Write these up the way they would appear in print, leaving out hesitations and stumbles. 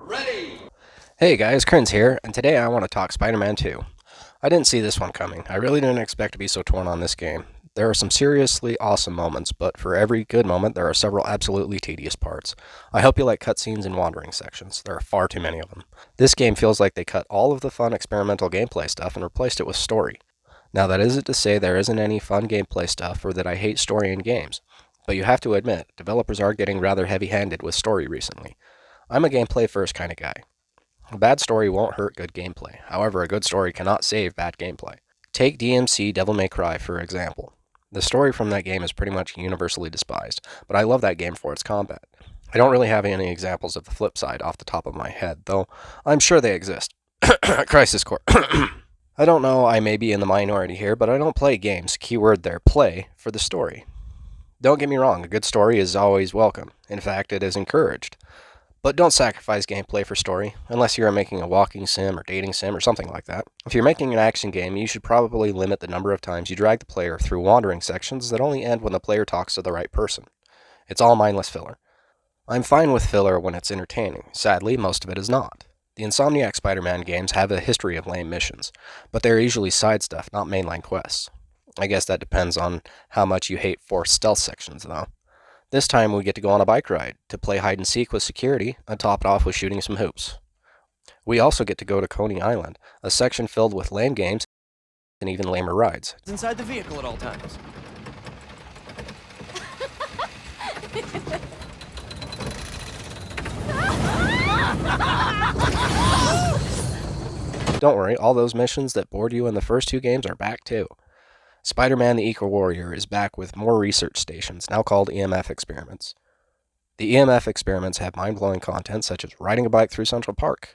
Ready! Hey guys, Krins here, and today I want to talk Spider-Man 2. I didn't see this one coming. I really didn't expect to be so torn on this game. There are some seriously awesome moments, but for every good moment, there are several absolutely tedious parts. I hope you like cutscenes and wandering sections. There are far too many of them. This game feels like they cut all of the fun experimental gameplay stuff and replaced it with story. Now that isn't to say there isn't any fun gameplay stuff or that I hate story in games, but you have to admit, developers are getting rather heavy-handed with story recently. I'm a gameplay first kind of guy. A bad story won't hurt good gameplay. However, a good story cannot save bad gameplay. Take DMC Devil May Cry, for example. The story from that game is pretty much universally despised, but I love that game for its combat. I don't really have any examples of the flip side off the top of my head, though I'm sure they exist. Crisis Core. I don't know, I may be in the minority here, but I don't play games, keyword there, play, for the story. Don't get me wrong, a good story is always welcome. In fact, it is encouraged. But don't sacrifice gameplay for story, unless you are making a walking sim or dating sim or something like that. If you're making an action game, you should probably limit the number of times you drag the player through wandering sections that only end when the player talks to the right person. It's all mindless filler. I'm fine with filler when it's entertaining. Sadly, most of it is not. The Insomniac Spider-Man games have a history of lame missions, but they are usually side stuff, not mainline quests. I guess that depends on how much you hate forced stealth sections, though. This time we get to go on a bike ride, to play hide and seek with security, and top it off with shooting some hoops. We also get to go to Coney Island, a section filled with lame games and even lamer rides. Inside the vehicle at all times. Don't worry, all those missions that bored you in the first two games are back too. Spider-Man the Eco-Warrior is back with more research stations, now called EMF experiments. The EMF experiments have mind-blowing content such as riding a bike through Central Park,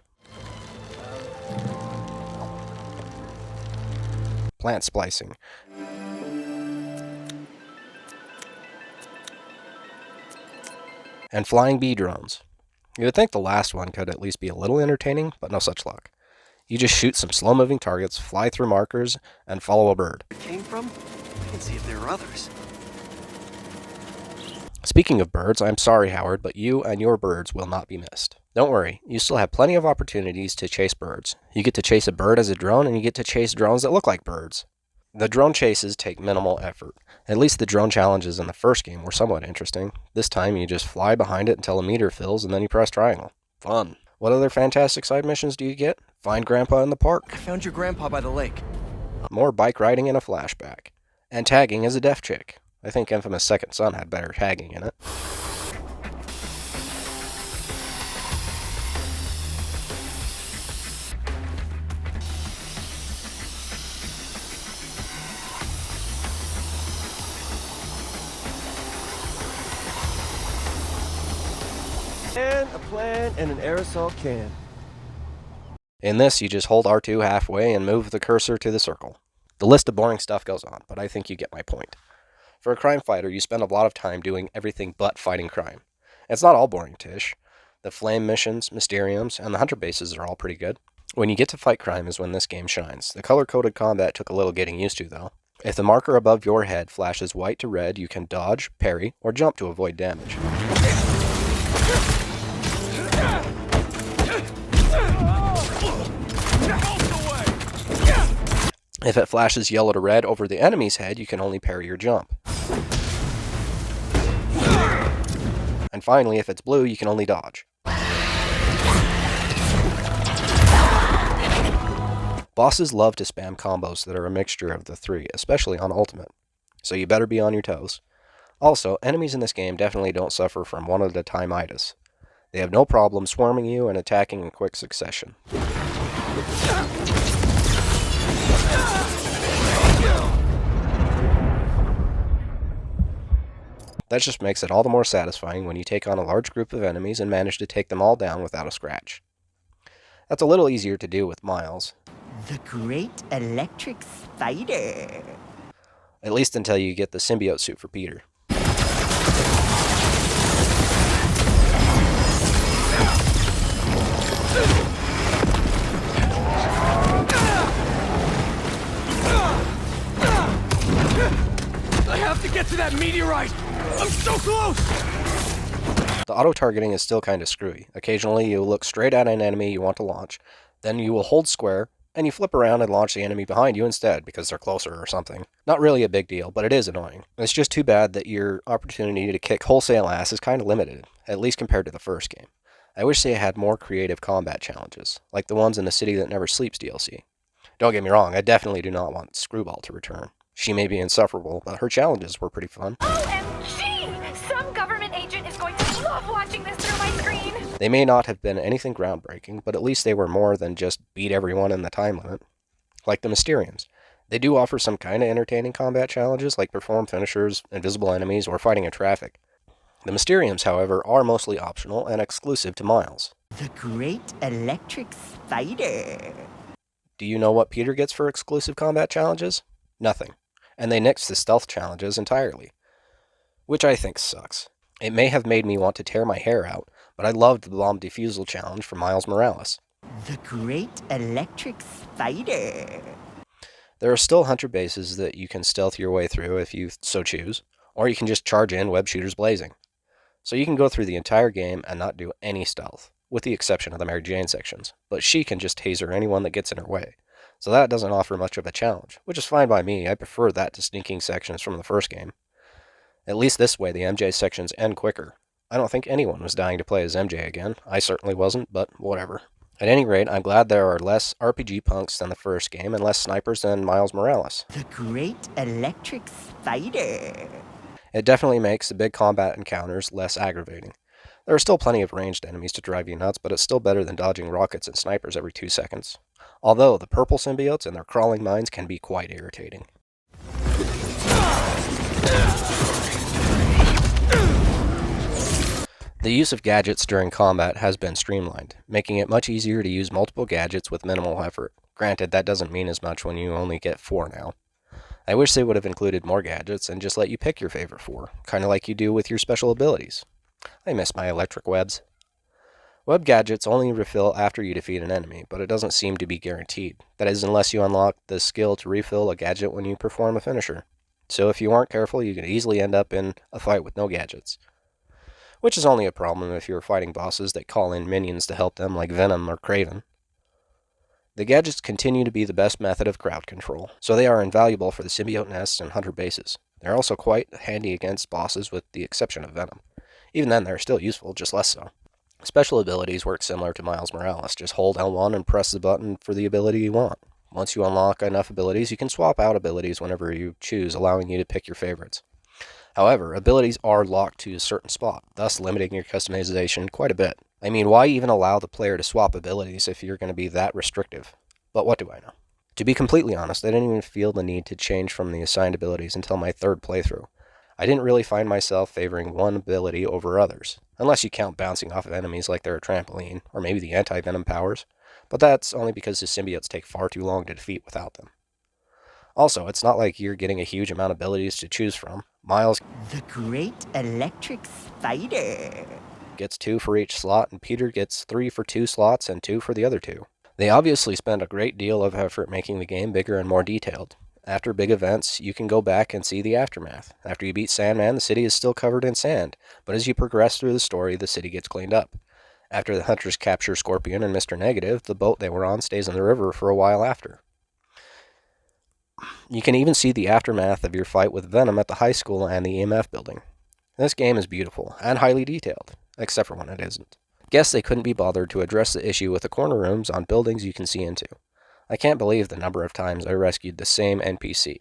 plant splicing, and flying bee drones. You would think the last one could at least be a little entertaining, but no such luck. You just shoot some slow-moving targets, fly through markers, and follow a bird. Came from? I can see if there are others. Speaking of birds, I'm sorry, Howard, but you and your birds will not be missed. Don't worry, you still have plenty of opportunities to chase birds. You get to chase a bird as a drone, and you get to chase drones that look like birds. The drone chases take minimal effort. At least the drone challenges in the first game were somewhat interesting. This time, you just fly behind it until a meter fills, and then you press triangle. Fun. What other fantastic side missions do you get? Find Grandpa in the park. I found your grandpa by the lake. More bike riding in a flashback. And tagging as a deaf chick. I think Infamous Second Son had better tagging in it. And a plant and an aerosol can. In this, you just hold R2 halfway and move the cursor to the circle. The list of boring stuff goes on, but I think you get my point. For a crime fighter, you spend a lot of time doing everything but fighting crime. It's not all boring, Tish. The flame missions, Mysteriums, and the hunter bases are all pretty good. When you get to fight crime is when this game shines. The color-coded combat took a little getting used to, though. If the marker above your head flashes white to red, you can dodge, parry, or jump to avoid damage. If it flashes yellow to red over the enemy's head, you can only parry or jump. And finally, if it's blue, you can only dodge. Bosses love to spam combos that are a mixture of the three, especially on Ultimate, so you better be on your toes. Also, enemies in this game definitely don't suffer from one-at-a-time-itis. They have no problem swarming you and attacking in quick succession. That just makes it all the more satisfying when you take on a large group of enemies and manage to take them all down without a scratch. That's a little easier to do with Miles. The great electric spider. At least until you get the symbiote suit for Peter. I have to get to that meteorite! I'm so close! The auto-targeting is still kind of screwy. Occasionally, you look straight at an enemy you want to launch, then you will hold square, and you flip around and launch the enemy behind you instead because they're closer or something. Not really a big deal, but it is annoying. It's just too bad that your opportunity to kick wholesale ass is kind of limited, at least compared to the first game. I wish they had more creative combat challenges, like the ones in the City That Never Sleeps DLC. Don't get me wrong, I definitely do not want Screwball to return. She may be insufferable, but her challenges were pretty fun. OMG! Some government agent is going to love watching this through my screen! They may not have been anything groundbreaking, but at least they were more than just beat everyone in the time limit. Like the Mysteriums. They do offer some kind of entertaining combat challenges, like perform finishers, invisible enemies, or fighting in traffic. The Mysteriums, however, are mostly optional and exclusive to Miles. The Great Electric Spider. Do you know what Peter gets for exclusive combat challenges? Nothing. And they nixed the stealth challenges entirely. Which I think sucks. It may have made me want to tear my hair out, but I loved the bomb defusal challenge for Miles Morales. The Great Electric Spider. There are still hunter bases that you can stealth your way through if you so choose, or you can just charge in web shooters blazing. So you can go through the entire game and not do any stealth, with the exception of the Mary Jane sections, but she can just taser anyone that gets in her way. So that doesn't offer much of a challenge, which is fine by me. I prefer that to sneaking sections from the first game. At least this way the MJ sections end quicker. I don't think anyone was dying to play as MJ again. I certainly wasn't, but whatever. At any rate, I'm glad there are less RPG punks than the first game and less snipers than Miles Morales. The Great Electric Spider. It definitely makes the big combat encounters less aggravating. There are still plenty of ranged enemies to drive you nuts, but it's still better than dodging rockets and snipers every 2 seconds. Although the purple symbiotes and their crawling mines can be quite irritating. The use of gadgets during combat has been streamlined, making it much easier to use multiple gadgets with minimal effort. Granted, that doesn't mean as much when you only get 4 now. I wish they would have included more gadgets and just let you pick your favorite 4, kind of like you do with your special abilities. I miss my electric webs. Web gadgets only refill after you defeat an enemy, but it doesn't seem to be guaranteed. That is, unless you unlock the skill to refill a gadget when you perform a finisher. So if you aren't careful, you can easily end up in a fight with no gadgets. Which is only a problem if you're fighting bosses that call in minions to help them, like Venom or Kraven. The gadgets continue to be the best method of crowd control, so they are invaluable for the symbiote nests and hunter bases. They're also quite handy against bosses with the exception of Venom. Even then, they're still useful, just less so. Special abilities work similar to Miles Morales. Just hold L1 and press the button for the ability you want. Once you unlock enough abilities, you can swap out abilities whenever you choose, allowing you to pick your favorites. However, abilities are locked to a certain spot, thus limiting your customization quite a bit. I mean, why even allow the player to swap abilities if you're going to be that restrictive? But what do I know? To be completely honest, I didn't even feel the need to change from the assigned abilities until my 3rd playthrough. I didn't really find myself favoring one ability over others, unless you count bouncing off of enemies like they're a trampoline, or maybe the anti-venom powers, but that's only because the symbiotes take far too long to defeat without them. Also, it's not like you're getting a huge amount of abilities to choose from. Miles The Great Electric Spider. gets 2 for each slot, and Peter gets 3 for 2 slots and 2 for the other 2. They obviously spend a great deal of effort making the game bigger and more detailed. After big events, you can go back and see the aftermath. After you beat Sandman, the city is still covered in sand, but as you progress through the story, the city gets cleaned up. After the hunters capture Scorpion and Mr. Negative, the boat they were on stays in the river for a while after. You can even see the aftermath of your fight with Venom at the high school and the EMF building. This game is beautiful and highly detailed, except for when it isn't. Guess they couldn't be bothered to address the issue with the corner rooms on buildings you can see into. I can't believe the number of times I rescued the same NPC.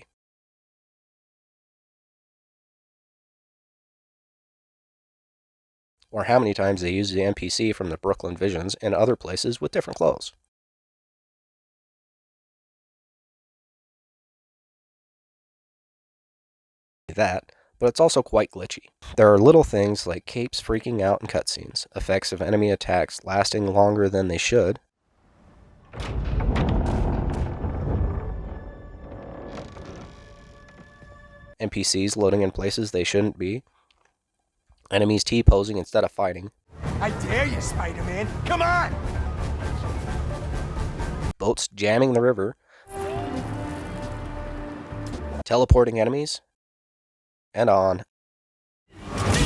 Or how many times they used the NPC from the Brooklyn Visions in other places with different clothes. That, but it's also quite glitchy. There are little things like capes freaking out in cutscenes, effects of enemy attacks lasting longer than they should, NPCs loading in places they shouldn't be, enemies T-posing instead of fighting, I dare you, Spider-Man. Come on! boats jamming the river, teleporting enemies, and on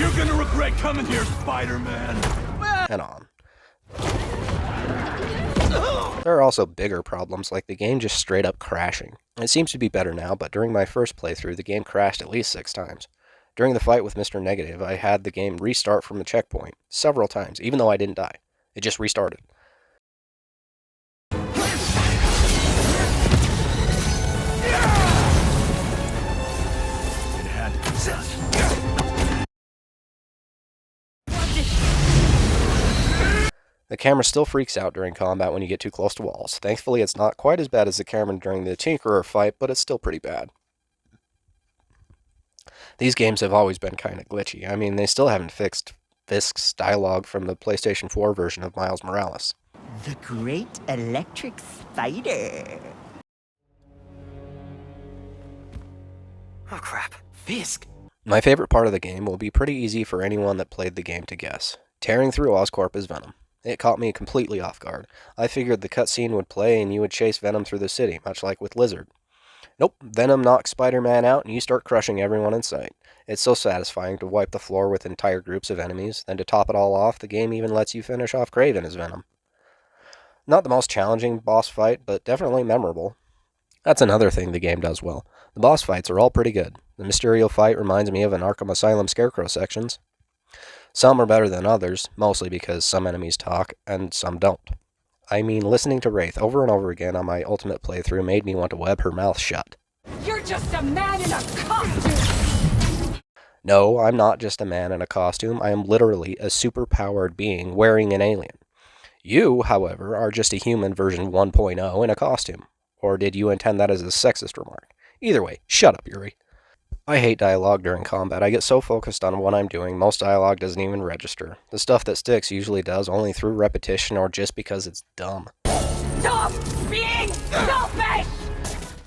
You're gonna regret coming here, Spider-Man. And on. There are also bigger problems, like the game just straight up crashing. It seems to be better now, but during my first playthrough, the game crashed at least 6 times. During the fight with Mr. Negative, I had the game restart from the checkpoint several times, even though I didn't die. It just restarted. The camera still freaks out during combat when you get too close to walls. Thankfully, it's not quite as bad as the camera during the Tinkerer fight, but it's still pretty bad. These games have always been kind of glitchy. I mean, they still haven't fixed Fisk's dialogue from the PlayStation 4 version of Miles Morales. The Great Electric Spider. Oh crap. Fisk! My favorite part of the game will be pretty easy for anyone that played the game to guess. Tearing through Oscorp as Venom. It caught me completely off guard. I figured the cutscene would play and you would chase Venom through the city, much like with Lizard. Nope, Venom knocks Spider-Man out and you start crushing everyone in sight. It's so satisfying to wipe the floor with entire groups of enemies, then to top it all off, the game even lets you finish off Kraven as Venom. Not the most challenging boss fight, but definitely memorable. That's another thing the game does well. The boss fights are all pretty good. The Mysterio fight reminds me of an Arkham Asylum Scarecrow sections. Some are better than others, mostly because some enemies talk and some don't. I mean, listening to Wraith over and over again on my ultimate playthrough made me want to web her mouth shut. You're just a man in a costume! No, I'm not just a man in a costume. I am literally a super-powered being wearing an alien. You, however, are just a human version 1.0 in a costume. Or did you intend that as a sexist remark? Either way, shut up, Yuri. I hate dialogue during combat. I get so focused on what I'm doing, most dialogue doesn't even register. The stuff that sticks usually does, only through repetition or just because it's dumb. Stop being selfish!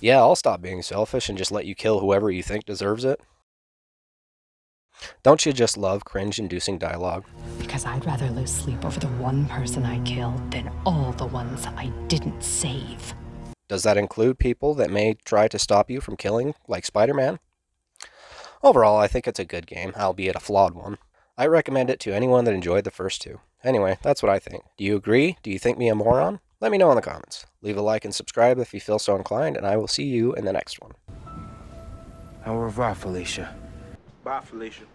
Yeah, I'll stop being selfish and just let you kill whoever you think deserves it. Don't you just love cringe-inducing dialogue? Because I'd rather lose sleep over the one person I killed than all the ones I didn't save. Does that include people that may try to stop you from killing, like Spider-Man? Overall, I think it's a good game, albeit a flawed one. I recommend it to anyone that enjoyed the first 2. Anyway, that's what I think. Do you agree? Do you think me a moron? Let me know in the comments. Leave a like and subscribe if you feel so inclined, and I will see you in the next one. Au revoir, Felicia. Bye, Felicia.